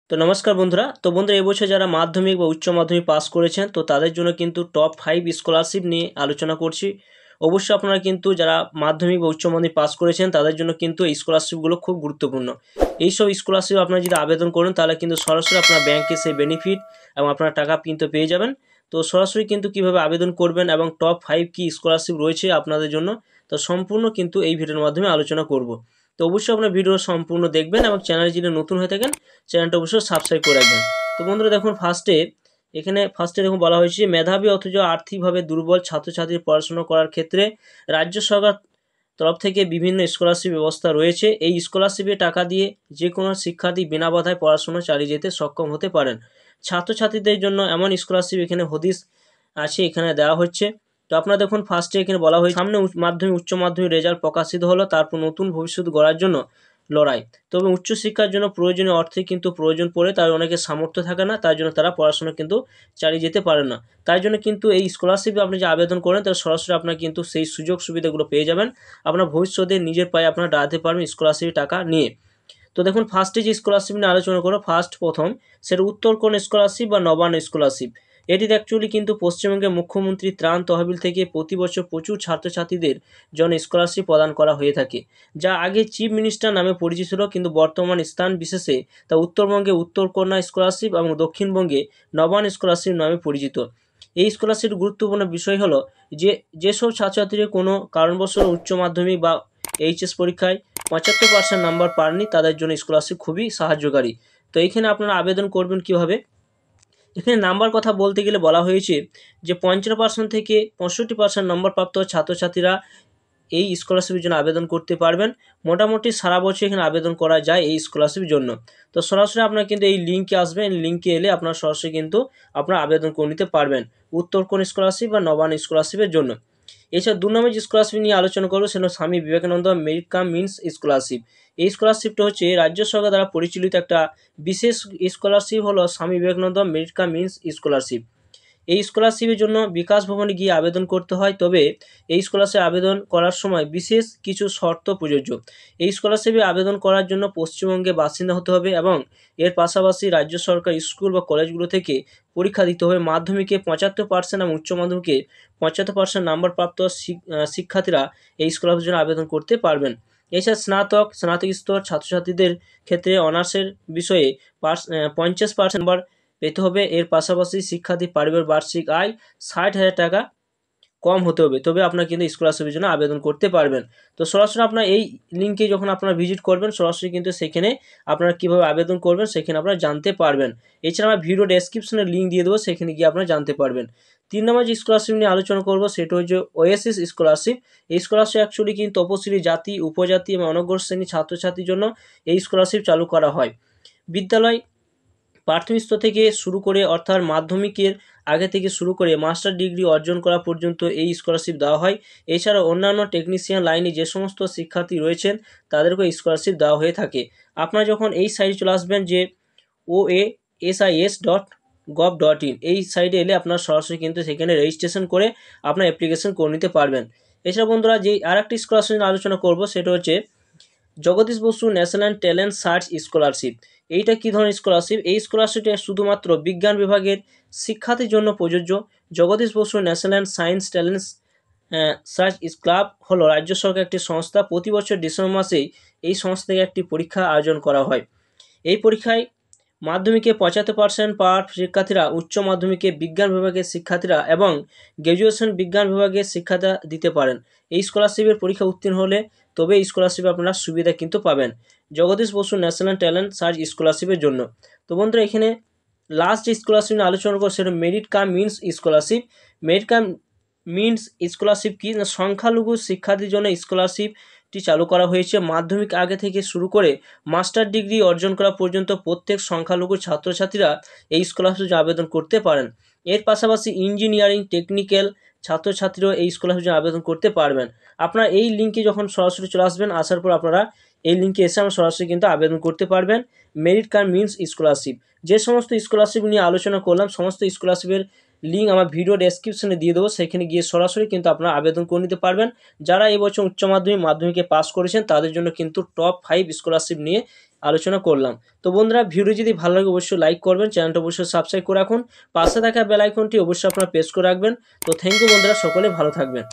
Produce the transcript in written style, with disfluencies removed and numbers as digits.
তো নমস্কার বন্ধুরা। তো বন্ধুরা, এবছর যারা মাধ্যমিক বা উচ্চ মাধ্যমিক পাস করেছেন তো তাদের জন্য কিন্তু টপ 5 স্কলারশিপ নিয়ে আলোচনা করছি। অবশ্যই আপনারা কিন্তু যারা মাধ্যমিক বা উচ্চ মাধ্যমিক পাস করেছেন তাদের জন্য কিন্তু এই স্কলারশিপগুলো খুব গুরুত্বপূর্ণ। এইসব স্কলারশিপ আপনারা যদি আবেদন করেন তাহলে কিন্তু সরাসরি আপনার ব্যাংকে সেই বেনিফিট এবং আপনার টাকা কিন্তু পেয়ে যাবেন। তো সরাসরি কিন্তু কিভাবে আবেদন করবেন এবং টপ 5 কি স্কলারশিপ রয়েছে আপনাদের জন্য, তো সম্পূর্ণ কিন্তু এই ভিডিওর মাধ্যমে আলোচনা করব। তো অবশ্যই আপনার ভিডিও সম্পূর্ণ দেখবেন এবং চ্যানেলে যদি নতুন হয়ে থাকেন চ্যানেলটা অবশ্যই সাবস্ক্রাইব করে রাখবেন। তো বন্ধুরা দেখুন, ফার্স্টে দেখুন বলা হয়েছে মেধাবী অথচ আর্থিকভাবে দুর্বল ছাত্রছাত্রীর পড়াশোনা করার ক্ষেত্রে রাজ্য সরকার তরফ থেকে বিভিন্ন স্কলারশিপ ব্যবস্থা রয়েছে। এই স্কলারশিপে টাকা দিয়ে যে কোনো শিক্ষার্থী বিনা বাধায় পড়াশোনা চালিয়ে যেতে সক্ষম হতে পারেন। ছাত্রছাত্রীদের জন্য এমন স্কলারশিপ এখানে হদিস আছে, এখানে দেওয়া হচ্ছে। তো আপনারা দেখুন ফার্স্টে এখানে বলা হয়েছে সামনে মাধ্যমিক উচ্চ মাধ্যমিক রেজাল্ট প্রকাশিত হলো, তারপর নতুন ভবিষ্যৎ গড়ার জন্য লড়াই। তবে উচ্চশিক্ষার জন্য প্রয়োজনীয় অর্থে কিন্তু প্রয়োজন পড়ে, তার অনেকের সামর্থ্য থাকে না, তার জন্য তারা পড়াশোনা কিন্তু চালিয়ে যেতে পারে না। তাই জন্য কিন্তু এই স্কলারশিপে আপনি যে আবেদন করেন তার সরাসরি আপনার কিন্তু সেই সুযোগ সুবিধাগুলো পেয়ে যাবেন। আপনার ভবিষ্যতে নিজের পায়ে আপনারা দাঁড়াতে পারবেন স্কলারশিপ টাকা নিয়ে। তো দেখুন ফার্স্টে যে স্কলারশিপ নিয়ে আলোচনা করো, প্রথম সেটা উত্তরকোণ স্কলারশিপ বা নবান্ন স্কলারশিপ। এটির অ্যাকচুয়ালি কিন্তু পশ্চিমবঙ্গের মুখ্যমন্ত্রী ত্রাণ তহবিল থেকে প্রতি বছর প্রচুর ছাত্রছাত্রীদের জন্য স্কলারশিপ প্রদান করা হয়ে থাকে, যা আগে চিফ মিনিস্টার নামে পরিচিত ছিল, কিন্তু বর্তমান স্থান বিশেষে তা উত্তরবঙ্গে উত্তরকন্যা স্কলারশিপ এবং দক্ষিণবঙ্গে নবান্ন স্কলারশিপ নামে পরিচিত। এই স্কলারশিপ গুরুত্বপূর্ণ বিষয় হলো যেসব ছাত্রছাত্রীরা কোনো কারণবশত উচ্চ মাধ্যমিক বা এইচএস পরীক্ষায় 75% নাম্বার পাননি, তাদের জন্য স্কলারশিপ খুবই সাহায্যকারী। তো এইখানে আপনারা আবেদন করবেন কীভাবে, এখানে নাম্বার কথা বলতে গেলে বলা হয়েছে যে 50% থেকে 65% নম্বর প্রাপ্ত ছাত্রছাত্রীরা এই স্কলারশিপের জন্য আবেদন করতে পারবেন। মোটামুটি সারা বছর এখানে আবেদন করা যায় এই স্কলারশিপের জন্য। তো সরাসরি আপনারা কিন্তু এই লিঙ্কে আসবেন, লিঙ্কে এলে আপনারা সরাসরি কিন্তু আপনারা আবেদন করে নিতে পারবেন উত্তরকোণ স্কলারশিপ বা নবান্ন স্কলারশিপের জন্য। এছাড়া 2 নম্বর যে স্কলারশিপ নিয়ে আলোচনা করবো সেটা Swami Vivekananda merit cum means scholarship. এই স্কলারশিপটা হচ্ছে রাজ্য সরকার দ্বারা পরিচালিত একটা বিশেষ স্কলারশিপ, হলো Swami Vivekananda merit cum means scholarship. এই স্কলারশিপের জন্য বিকাশ ভবনে গিয়ে আবেদন করতে হয়, তবে এই স্কলারশিপে আবেদন করার সময় বিশেষ কিছু শর্ত প্রযোজ্য। এই স্কলারশিপে আবেদন করার জন্য পশ্চিমবঙ্গে বাসিন্দা হতে হবে এবং এর পাশাপাশি রাজ্য সরকার স্কুল বা কলেজগুলো থেকে পরীক্ষা দিতে হবে। মাধ্যমিকে 75% এবং উচ্চ মাধ্যমিকে 75% নাম্বার প্রাপ্ত শিক্ষার্থীরা এই স্কলারশিপের জন্য আবেদন করতে পারবেন। এছাড়া স্নাতক স্তর ছাত্রছাত্রীদের ক্ষেত্রে অনার্সের বিষয়ে 50% নাম্বার পেতে হবে। এর পাশাপাশি শিক্ষার্থীর পারিবারিক বার্ষিক আয় 60,000 টাকা কম হতে হবে, তবে আপনারা কিন্তু স্কলারশিপের জন্য আবেদন করতে পারবেন। তো সরাসরি আপনার এই লিঙ্কে যখন আপনারা ভিজিট করবেন সরাসরি কিন্তু সেখানে আপনারা কীভাবে আবেদন করবেন সেখানে আপনারা জানতে পারবেন। এছাড়া আমরা ভিডিও ডেসক্রিপশনে লিঙ্ক দিয়ে দেবো, সেখানে গিয়ে আপনারা জানতে পারবেন। 3 নম্বর যে স্কলারশিপ নিয়ে আলোচনা করবো সেটা হচ্ছে ওএসএস স্কলারশিপ। এই স্কলারশিপ অ্যাকচুয়ালি কিন্তু তপশিলি জাতি, উপজাতি এবং অনগ্রসর শ্রেণীর ছাত্রছাত্রীর জন্য এই স্কলারশিপ চালু করা হয়। বিদ্যালয় প্রাথমিক স্তর থেকে শুরু করে অর্থাৎ মাধ্যমিকের আগে থেকে শুরু করে মাস্টার ডিগ্রি অর্জন করা পর্যন্ত এই স্কলারশিপ দেওয়া হয়। এছাড়া অন্যান্য টেকনিশিয়ান লাইনে যে সমস্ত শিক্ষার্থী রয়েছেন তাদেরকেও স্কলারশিপ দেওয়া হয়ে থাকে। আপনারা যখন এই সাইটে চলে আসবেন যে oasis.gov.in, এই সাইটে এলে আপনারা সরাসরি কিন্তু সেখানে রেজিস্ট্রেশন করে আপনার অ্যাপ্লিকেশন করে নিতে পারবেন। এছাড়া বন্ধুরা যে আরেকটি স্কলারশিপ নিয়ে আলোচনা করব সেটা হচ্ছে Jagadish Basu national talent search scholarship. এইটা কী ধরনের স্কলারশিপ? এই স্কলারশিপটা শুধুমাত্র বিজ্ঞান বিভাগের শিক্ষার্থীর জন্য প্রযোজ্য। Jagadish Basu national science talent search club হলো রাজ্য সরকার একটি সংস্থা। প্রতি বছর ডিসেম্বর মাসেই এই সংস্থা থেকে একটি পরীক্ষা আয়োজন করা হয়। এই পরীক্ষায় মাধ্যমিকে 75% পাওয়া শিক্ষার্থীরা, উচ্চ মাধ্যমিকে বিজ্ঞান বিভাগের শিক্ষার্থীরা এবং গ্র্যাজুয়েশন বিজ্ঞান বিভাগের শিক্ষার্থীরা দিতে পারেন। এই স্কলারশিপের পরীক্ষা উত্তীর্ণ হলে তবে এই স্কলারশিপে আপনারা সুবিধা কিন্তু পাবেন Jagadish Basu national talent search স্কলারশিপের জন্য। তো বন্ধুরা এখানে লাস্ট যে স্কলারশিপ নিয়ে আলোচনা করবো সেটা merit cum means scholarship. Merit cum means scholarship কি না, সংখ্যালঘু শিক্ষার্থীর জন্য স্কলারশিপটি চালু করা হয়েছে। মাধ্যমিক আগে থেকে শুরু করে মাস্টার ডিগ্রি অর্জন করা পর্যন্ত প্রত্যেক সংখ্যালঘু ছাত্রছাত্রীরা এই স্কলারশিপে আবেদন করতে পারেন। এর পাশাপাশি ইঞ্জিনিয়ারিং টেকনিক্যাল ছাত্রছাত্রীরাও এই স্কলারশিপে আবেদন করতে পারবেন। আপনারা এই লিঙ্কে যখন সরাসরি চলে আসবেন, আসার পর আপনারা এই লিঙ্কে এসে আমরা সরাসরি কিন্তু আবেদন করতে পারবেন মেরিট কাম মিনস স্কলারশিপ। যে সমস্ত স্কলারশিপ নিয়ে আলোচনা করলাম সমস্ত স্কলারশিপের লিঙ্ক আমার ভিডিও ডেসক্রিপশনে দিয়ে দেবো, সেখানে গিয়ে সরাসরি কিন্তু আপনারা আবেদন করে নিতে পারবেন। যারা এবছর উচ্চ মাধ্যমিক মাধ্যমিকে পাস করেছেন তাদের জন্য কিন্তু টপ 5 স্কলারশিপ নিয়ে আলোচনা করলাম। তো বন্ধুরা, ভিডিও যদি ভালো লাগে অবশ্যই লাইক করবেন, চ্যানেলটা অবশ্যই সাবস্ক্রাইব করে রাখুন, পাশে থাকা বেল আইকনটি অবশ্যই আপনারা প্রেস করে রাখবেন। তো থ্যাংক ইউ বন্ধুরা, সকলে ভালো থাকবেন।